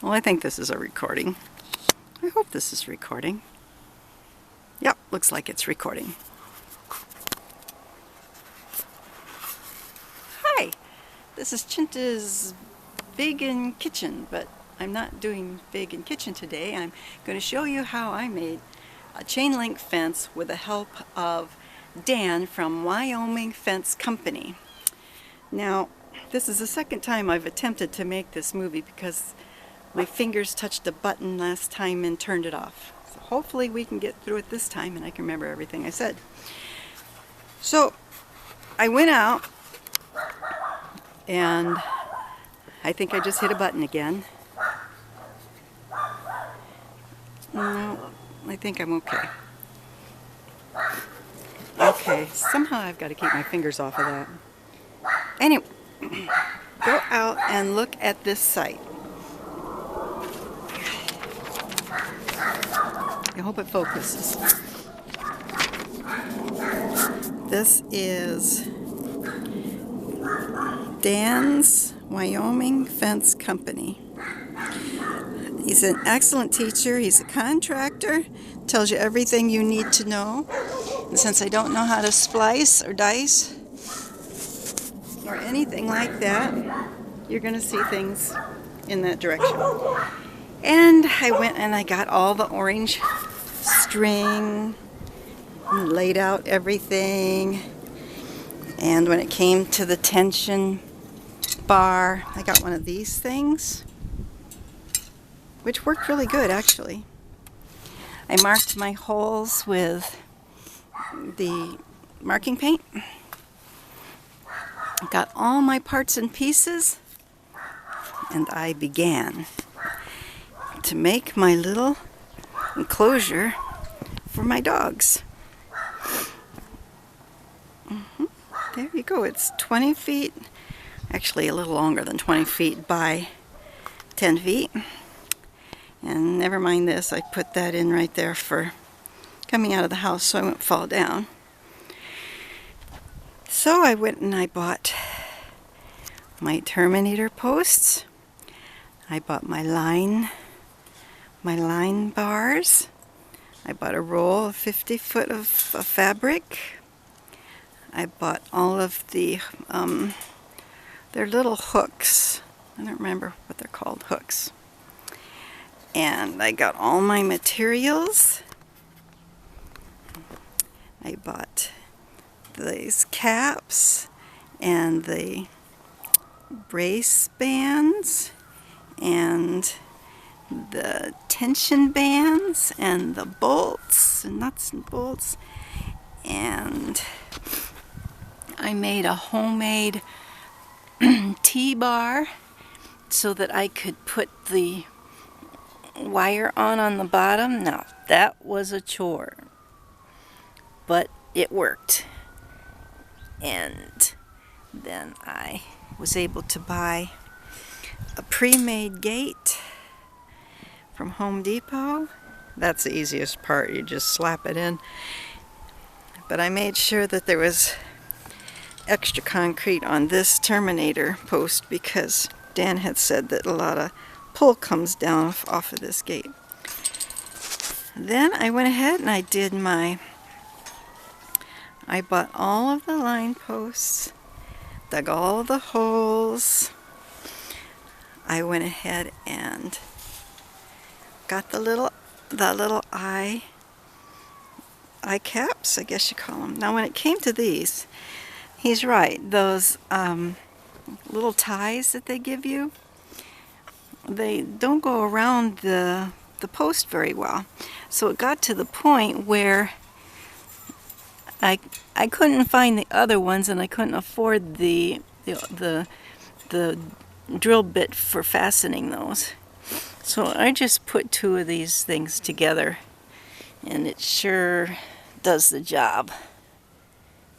Well, I think this is a recording. I hope this is recording. Yep, looks like it's recording. Hi, this is Chinta's Vegan Kitchen, but I'm not doing Vegan Kitchen today. I'm going to show you how I made a chain link fence with the help of Dan from Wyoming Fence Company. Now, this is the second time I've attempted to make this movie because my fingers touched a button last time and turned it off. So hopefully we can get through it this time and I can remember everything I said. So I went out and I think I just hit a button again. No, I think I'm okay. Okay, somehow I've got to keep my fingers off of that. Anyway, go out and look at this site. I hope it focuses. This is Dan's Wyoming Fence Company. He's an excellent teacher. He's a contractor. Tells you everything you need to know. And since I don't know how to splice or dice or anything like that, you're going to see things in that direction. And I went and I got all the orange string and laid out everything. And when it came to the tension bar, I got one of these things, which worked really good actually. I marked my holes with the marking paint. Got all my parts and pieces, and I began to make my little enclosure for my dogs. There you go. It's 20 feet, actually a little longer than 20 feet by 10 feet. And never mind this, I put that in right there for coming out of the house so I won't fall down. So I went and I bought my Terminator posts. I bought my line bars. I bought a roll of 50 foot of fabric. I bought all of the, they're little hooks. I don't remember what they're called, hooks. And I got all my materials. I bought these caps and the brace bands and the tension bands and the bolts and nuts and bolts, and I made a homemade T-bar so that I could put the wire on the bottom. Now that was a chore, but it worked. And then I was able to buy a pre-made gate from Home Depot. That's the easiest part, you just slap it in. But I made sure that there was extra concrete on this Terminator post because Dan had said that a lot of pull comes down off of this gate. Then I went ahead and I bought all of the line posts, dug all the holes. I went ahead and got the little eye caps, I guess you call them. Now when it came to these, he's right, those little ties that they give you, they don't go around the post very well. So it got to the point where I couldn't find the other ones, and I couldn't afford the drill bit for fastening those. So I just put two of these things together, and it sure does the job.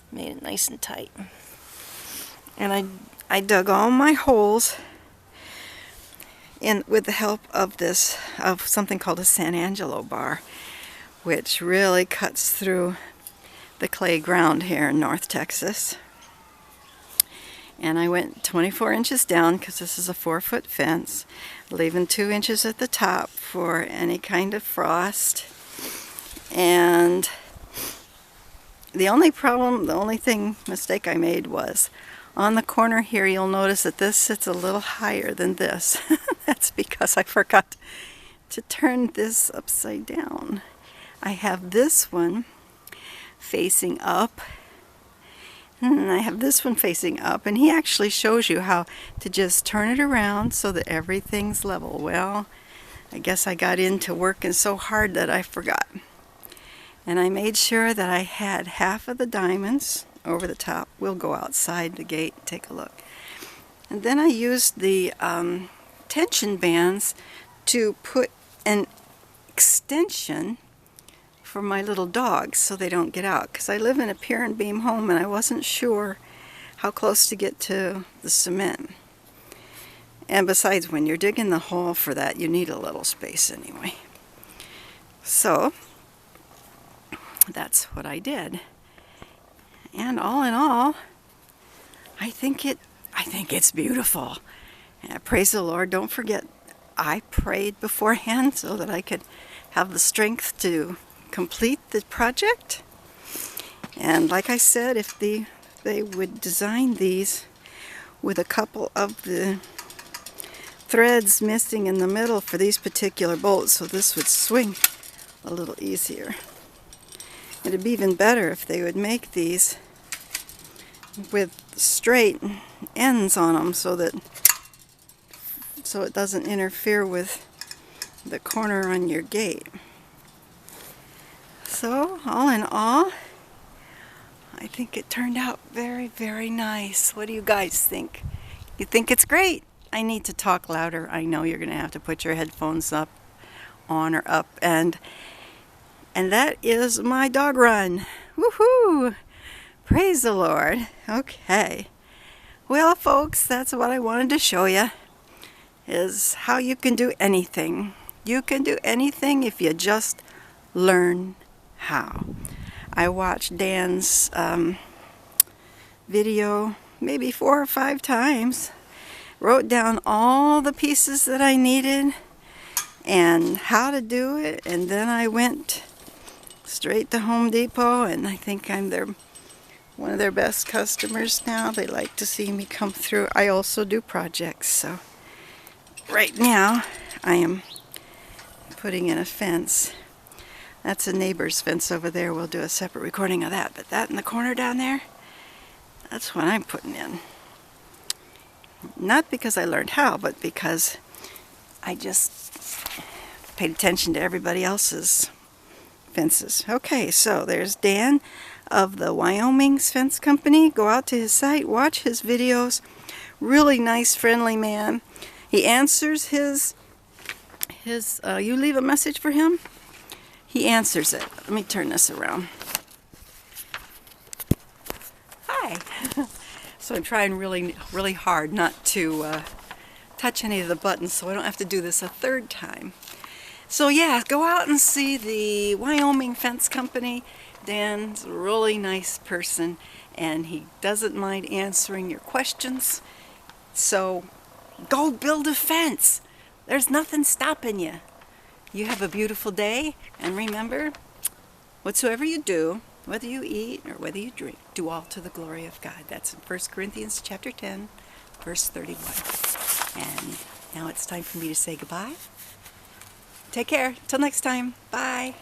Made it nice and tight. And I dug all my holes in with the help of something called a San Angelo bar, which really cuts through the clay ground here in North Texas. And I went 24 inches down because this is a 4-foot fence, leaving 2 inches at the top for any kind of frost. And the only mistake I made was on the corner here, you'll notice that this sits a little higher than this. That's because I forgot to turn this upside down. I have this one facing up, and I have this one facing up, and he actually shows you how to just turn it around so that everything's level. Well, I guess I got into working so hard that I forgot. And I made sure that I had half of the diamonds over the top. We'll go outside the gate and take a look. And then I used the tension bands to put an extension for my little dogs so they don't get out, because I live in a pier and beam home and I wasn't sure how close to get to the cement. And besides, when you're digging the hole for that, you need a little space anyway. So that's what I did. And all in all, I think it's beautiful. And praise the Lord. Don't forget, I prayed beforehand so that I could have the strength to complete the project. And like I said, if they would design these with a couple of the threads missing in the middle for these particular bolts, so this would swing a little easier. It'd be even better if they would make these with straight ends on them so it doesn't interfere with the corner on your gate. So, all in all, I think it turned out very, very nice. What do you guys think? You think it's great? I need to talk louder. I know you're going to have to put your headphones on or up. And that is my dog run. Woohoo! Praise the Lord. Okay. Well, folks, that's what I wanted to show you, is how you can do anything. You can do anything if you just learn how. I watched Dan's video maybe 4 or 5 times, wrote down all the pieces that I needed and how to do it, and then I went straight to Home Depot, and I think I'm one of their best customers now. They like to see me come through. I also do projects, so right now I am putting in a fence. That's a neighbor's fence over there. We'll do a separate recording of that. But that in the corner down there, that's what I'm putting in. Not because I learned how, but because I just paid attention to everybody else's fences. Okay, so there's Dan of the Wyoming Fence Company. Go out to his site, watch his videos. Really nice, friendly man. He answers his you leave a message for him, he answers it. Let me turn this around. Hi. So I'm trying really, really hard not to touch any of the buttons so I don't have to do this a 3rd time. So yeah, go out and see the Wyoming Fence Company. Dan's a really nice person and he doesn't mind answering your questions. So go build a fence. There's nothing stopping you. You have a beautiful day, and remember, whatsoever you do, whether you eat or whether you drink, do all to the glory of God. That's in 1 Corinthians chapter 10, verse 31. And now it's time for me to say goodbye. Take care. Till next time. Bye.